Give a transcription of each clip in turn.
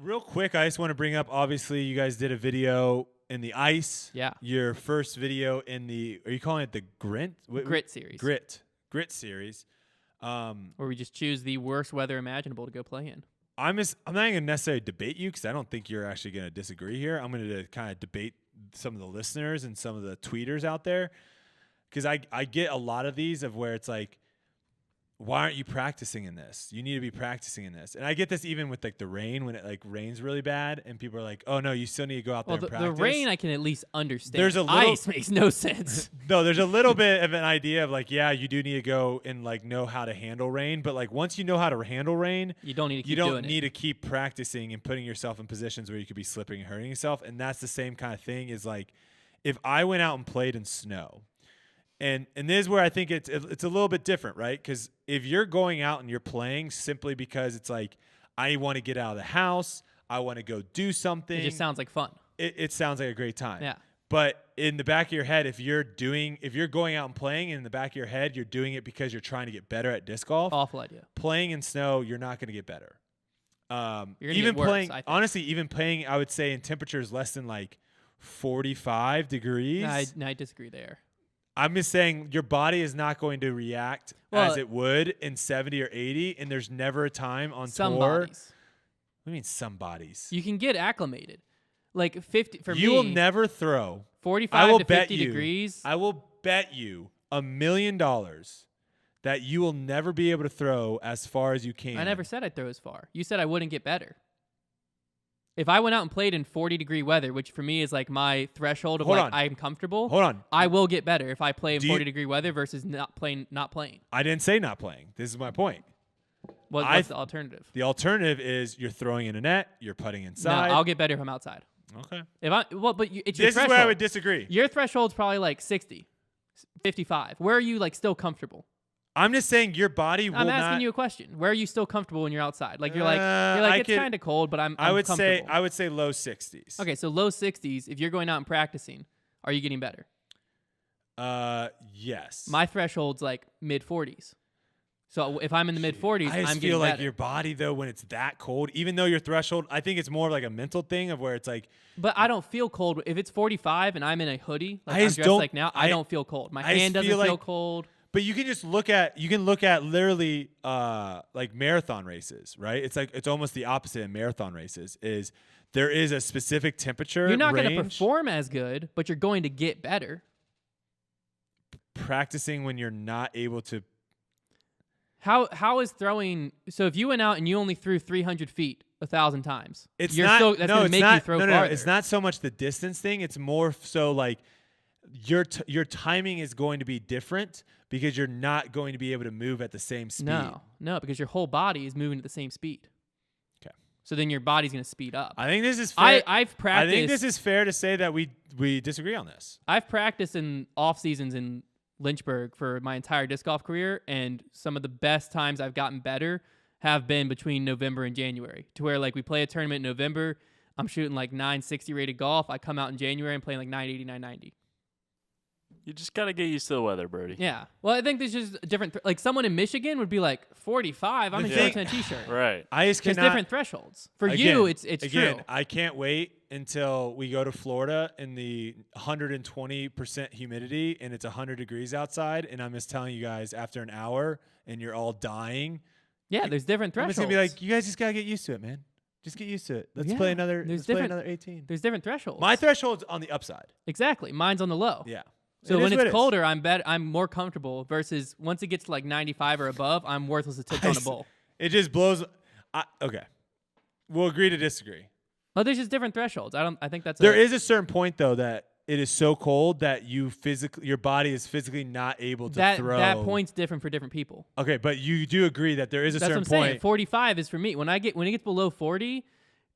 real quick, I just want to bring up, obviously, you guys did a video in the ice. Yeah. Your first video in the, are you calling it the Grit? Grit series. Grit series. Where we just choose the worst weather imaginable to go play in. I'm not going to necessarily debate you because I don't think you're actually going to disagree here. I'm going to kind of debate some of the listeners and some of the tweeters out there because I get a lot of these of where it's like, why aren't you practicing in this? You need to be practicing in this. And I get this even with like the rain when it like rains really bad and people are like, oh no, you still need to go out there and practice. The rain I can at least understand. There's a little, ice makes no sense. No, there's a little bit of an idea of like, yeah, you do need to go and like know how to handle rain. But like once you know how to handle rain, you don't need to keep practicing and putting yourself in positions where you could be slipping and hurting yourself. And that's the same kind of thing is like if I went out and played in snow, and this is where I think it's a little bit different, right? Because if you're going out and you're playing simply because it's like, I want to get out of the house, I want to go do something. It just sounds like fun. It sounds like a great time. Yeah. But in the back of your head, if you're going out and playing, and in the back of your head, you're doing it because you're trying to get better at disc golf. Awful idea. Playing in snow, you're not going to get better. You're even playing, honestly, even playing, I would say in temperatures less than like 45 degrees. I disagree there. I'm just saying your body is not going to react as it would in 70 or 80, and there's never a time on some tour. Bodies. What do you mean some bodies? You can get acclimated. Like 50 for me. You will never throw 45 to 50 degrees. I will bet you $1 million that you will never be able to throw as far as you can. I never said I'd throw as far. You said I wouldn't get better. If I went out and played in 40-degree weather, which for me is like my threshold of I'm comfortable. Hold on. I will get better if I play in 40-degree weather versus not playing. I didn't say not playing. This is my point. What's the alternative? The alternative is you're throwing in a net, you're putting inside. No, I'll get better if I'm outside. Okay. It's your threshold. This is where I would disagree. Your threshold's probably like 60, 55. Where are you like still comfortable? I'm just saying your body will not. I'm asking you a question. Where are you still comfortable when you're outside? Like you're like it's kind of cold, but I'm comfortable. I would say low 60s. Okay, so low 60s. If you're going out and practicing, are you getting better? Yes. My threshold's like mid 40s. So if I'm in the mid 40s, I'm getting better. I feel like your body though, when it's that cold, even though your threshold, I think it's more like a mental thing of where it's like. But I don't feel cold if it's 45 and I'm in a hoodie. Like I'm dressed like now. I don't feel cold. My hand doesn't feel cold. But you can just look at literally like marathon races, right? It's like it's almost the opposite in marathon races. Is there is a specific temperature? You're not going to perform as good, but you're going to get better. Practicing when you're not able to. How is throwing? So if you went out and you only threw 300 feet 1,000 times, that's going to make you throw farther. No, it's not so much the distance thing. It's more so like your timing is going to be different. Because you're not going to be able to move at the same speed. No, because your whole body is moving at the same speed. Okay. So then your body's going to speed up. I think this is fair. I've practiced. I think this is fair to say that we disagree on this. I've practiced in off seasons in Lynchburg for my entire disc golf career, and some of the best times I've gotten better have been between November and January. To where like we play a tournament in November, I'm shooting like 960 rated golf. I come out in January and playing like 980, 990. You just got to get used to the weather, Brodie. Yeah. Well, I think there's just different. Like someone in Michigan would be like 45. I'm in shorts and a t-shirt. Right. There's different thresholds. For you, it's true. I can't wait until we go to Florida in the 120% humidity and it's 100 degrees outside, and I'm just telling you guys after an hour and you're all dying. Yeah, there's different thresholds. I'm just gonna be like, you guys just gotta get used to it, man. Just get used to it. Let's play another. Play another 18. There's different thresholds. My threshold's on the upside. Exactly. Mine's on the low. Yeah. So when it's colder, I'm more comfortable versus once it gets to like 95 or above, I'm worthless as tipped on a bowl. It just blows. Okay. We'll agree to disagree. Well, there's just different thresholds. I think that's there is a certain point though that it is so cold that your body is physically not able to throw. That point's different for different people. Okay, but you do agree that there is a certain point. That's what I'm saying. 45 is for me. When it gets below 40,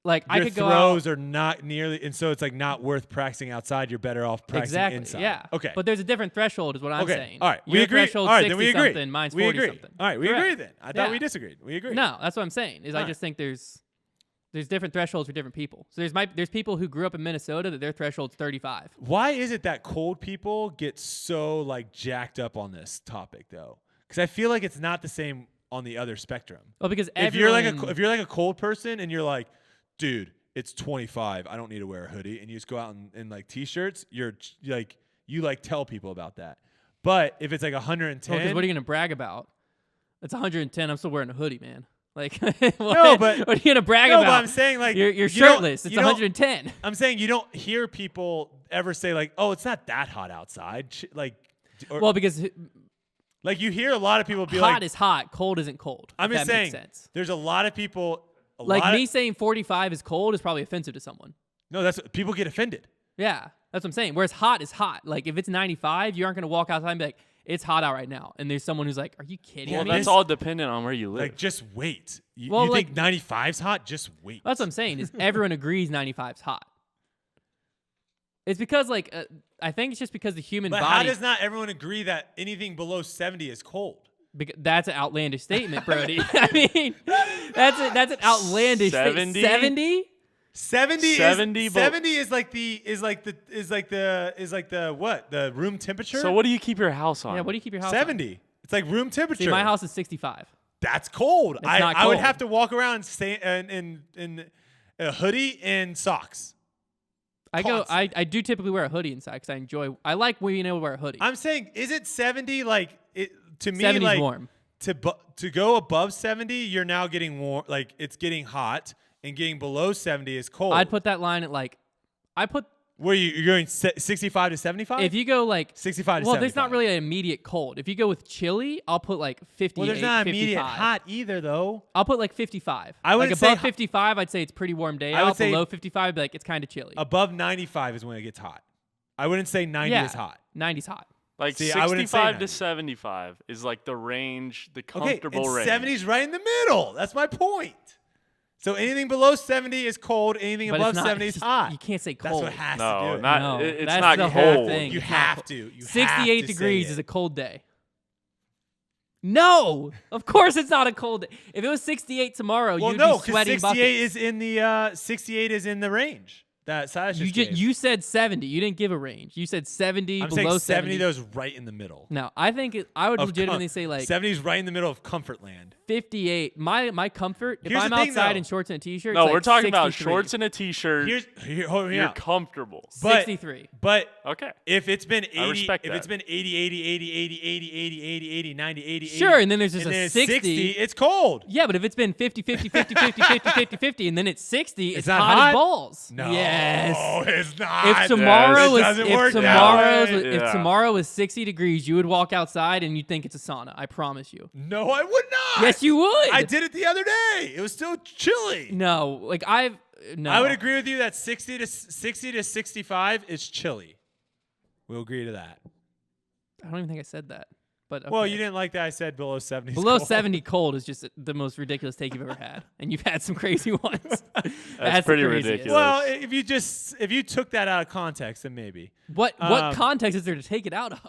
like I could go out. Your throws are not nearly, and so it's like not worth practicing outside. You're better off practicing inside. Yeah. Okay. But there's a different threshold, is what I'm saying. All right. Your we agree. Threshold's all right. 60 Then we agree. Something, mine's we 40 agree. something. All right. We agree then. I thought we disagreed. We agree. No, that's what I'm saying. I just think there's different thresholds for different people. So there's people who grew up in Minnesota that their threshold's 35. Why is it that cold people get so like jacked up on this topic though? Because I feel like it's not the same on the other spectrum. Well, because if you're like a cold person and you're like, dude, it's 25. I don't need to wear a hoodie. And you just go out in like t-shirts, you tell people about that. But if it's like 110. Because what are you going to brag about? It's 110. I'm still wearing a hoodie, man. Like, No, but what are you going to brag about? But I'm saying like you're shirtless. It's 110. I'm saying you don't hear people ever say like, oh, it's not that hot outside. Well, because like you hear a lot of people be hot like, is hot, cold isn't cold. I'm just that saying, makes sense. there's a lot of people. Saying 45 is cold is probably offensive to someone. No, that's people get offended. Yeah, that's what I'm saying. Whereas hot is hot. Like if it's 95, you aren't going to walk outside and be like, it's hot out right now. And there's someone who's like, are you kidding me? Well, that's all dependent on where you live. Like, just wait. You like, think 95's hot? Just wait. That's what I'm saying is everyone agrees 95's hot. It's because like I think it's just because the human but body. How does not everyone agree that anything below 70 is cold? That's an outlandish statement, Brodie. I mean, that's an outlandish 70? statement. 70? 70 is like the what? The room temperature? So what do you keep your house on? Yeah, what do you keep your house 70. on? It's like room temperature. See, my house is 65. That's cold. It's not I would cold. have to walk around in a hoodie and socks. I do typically wear a hoodie inside because I like being able to wear a hoodie. I'm saying, is it 70 like to me 70's like warm. To go above 70, you're now getting warm, like it's getting hot, and getting below 70 is cold. I'd put that line at like Where you're going 65 to 75? if you go like 65 to 75. well, there's not really an immediate cold. If you go with chilly, I'll put like 58. Well, there's not immediate 55. hot either, though. I'll put like 55. I wouldn't like say above 55, I'd say it's pretty warm day I would out. say Below 55, I'd be like it's kind of chilly. Above 95 is when it gets hot. I wouldn't say 90 is hot. 90's hot. Like See, I wouldn't say 65 to 90. 75 is like the range, the Okay, comfortable and range. 70's right in the middle. That's my point. So anything below 70 is cold. Anything But above it's not, 70 is it's- hot. You can't say That's cold. what has to do No, it. not No, it's that's not the whole cold. thing. You It's have not to. You 68 have to degrees say is it. a cold day. No, of course it's not a cold day. If it was 68 tomorrow, Well, you'd no, be because sweating 68 buckets. is in the 68 is in the range. That Silas just gave. You said 70. You didn't give a range. You said 70 I'm below saying 70 70. though is right in the middle. No, I think I would of legitimately say like 70 is right in the middle of comfort land. 58. My comfort. If Here's I'm the thing, outside though. in shorts and a t-shirt. No, it's we're like talking about 63. shorts and a t-shirt. Hold me You're out. comfortable. But- 63. But Okay. if it's been 80, respect if that. it's been 80, 80, 80, 80, 80, 80, 80, 80, 90, 80, Sure, and then there's just and a then it's 60. it's cold. Yeah, but if it's been 50, 50, 50, 50, 50, 50, 50, and then it's 60, it's not hot hot? as balls. No, Yes. it's not. If tomorrow It was doesn't if work that tomorrow's way. if Yeah. tomorrow was 60 degrees, you would walk outside and you'd think it's a sauna. I promise you. No, I would not. Yes, you would. I did it the other day. It was still chilly. No, like no. I would agree with you that 60 to 65 is chilly. We'll agree to that. I don't even think I said that. But okay. Well, you didn't like that I said below 70. is Below cold. 70 cold is just the most ridiculous take you've ever had, and you've had some crazy ones. That's the pretty craziest. ridiculous. Well, if you took that out of context, then maybe. What context is there to take it out of?